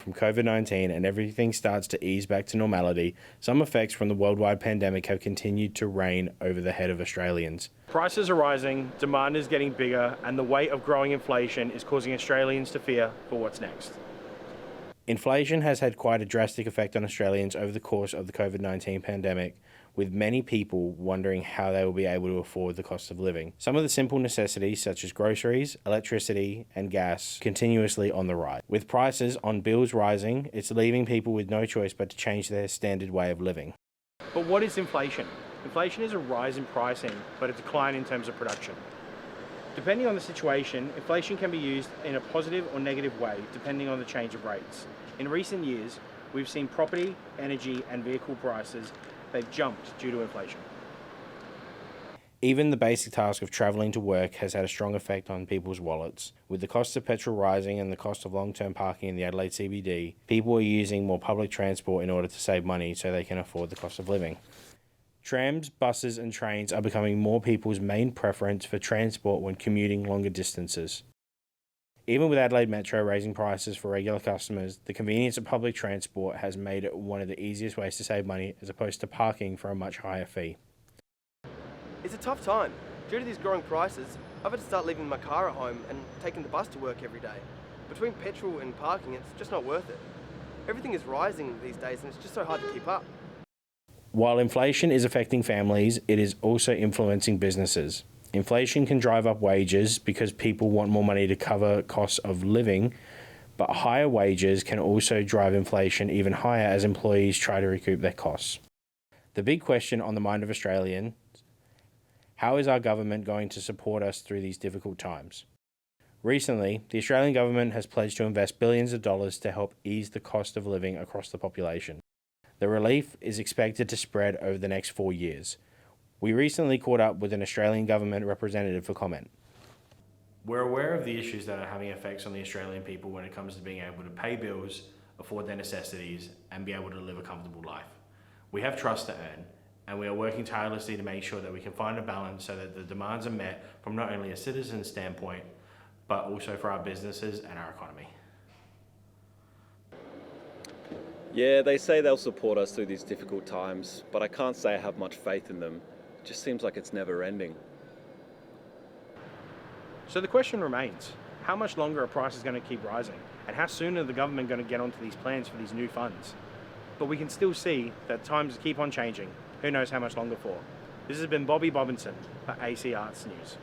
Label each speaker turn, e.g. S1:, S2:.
S1: from COVID-19 and everything starts to ease back to normality, some effects from the worldwide pandemic have continued to reign over the head of Australians. Prices are rising, demand is getting bigger, and the weight of growing inflation is causing Australians to fear for what's next. Inflation has had quite a drastic effect on Australians over the course of the COVID-19 pandemic, with many people wondering how they will be able to afford the cost of living. Some of the simple necessities such as groceries, electricity and gas continuously on the rise. With prices on bills rising, it's leaving people with no choice but to change their standard way of living. But what is inflation? Inflation is a rise in pricing, but a decline in terms of production. Depending on the situation, inflation can be used in a positive or negative way, depending on the change of rates. In recent years, we've seen property, energy and vehicle prices, they've jumped due to inflation. Even the basic task of travelling to work has had a strong effect on people's wallets. With the cost of petrol rising and the cost of long-term parking in the Adelaide CBD, people are using more public transport in order to save money so they can afford the cost of living. Trams, buses and trains are becoming more people's main preference for transport when commuting longer distances. Even with Adelaide Metro raising prices for regular customers, the convenience of public transport has made it one of the easiest ways to save money as opposed to parking for a much higher fee.
S2: It's a tough time. Due to these growing prices, I've had to start leaving my car at home and taking the bus to work every day. Between petrol and parking, it's just not worth it. Everything is rising these days and it's just so hard to keep up.
S1: While inflation is affecting families, it is also influencing businesses. Inflation can drive up wages because people want more money to cover costs of living, but higher wages can also drive inflation even higher as employees try to recoup their costs. The big question on the mind of Australians: how is our government going to support us through these difficult times? Recently, the Australian government has pledged to invest billions of dollars to help ease the cost of living across the population. The relief is expected to spread over the next 4 years. We recently caught up with an Australian government representative for comment. We're aware of the issues that are having effects on the Australian people when it comes to being able to pay bills, afford their necessities, and be able to live a comfortable life. We have trust to earn, and we are working tirelessly to make sure that we can find a balance so that the demands are met from not only a citizen's standpoint, but also for our businesses and our economy.
S3: Yeah, they say they'll support us through these difficult times, but I can't say I have much faith in them. It just seems like it's never ending.
S1: So the question remains, how much longer are prices going to keep rising? And how soon are the government going to get onto these plans for these new funds? But we can still see that times keep on changing. Who knows how much longer for? This has been Bobby Bobbinson for AC Arts News.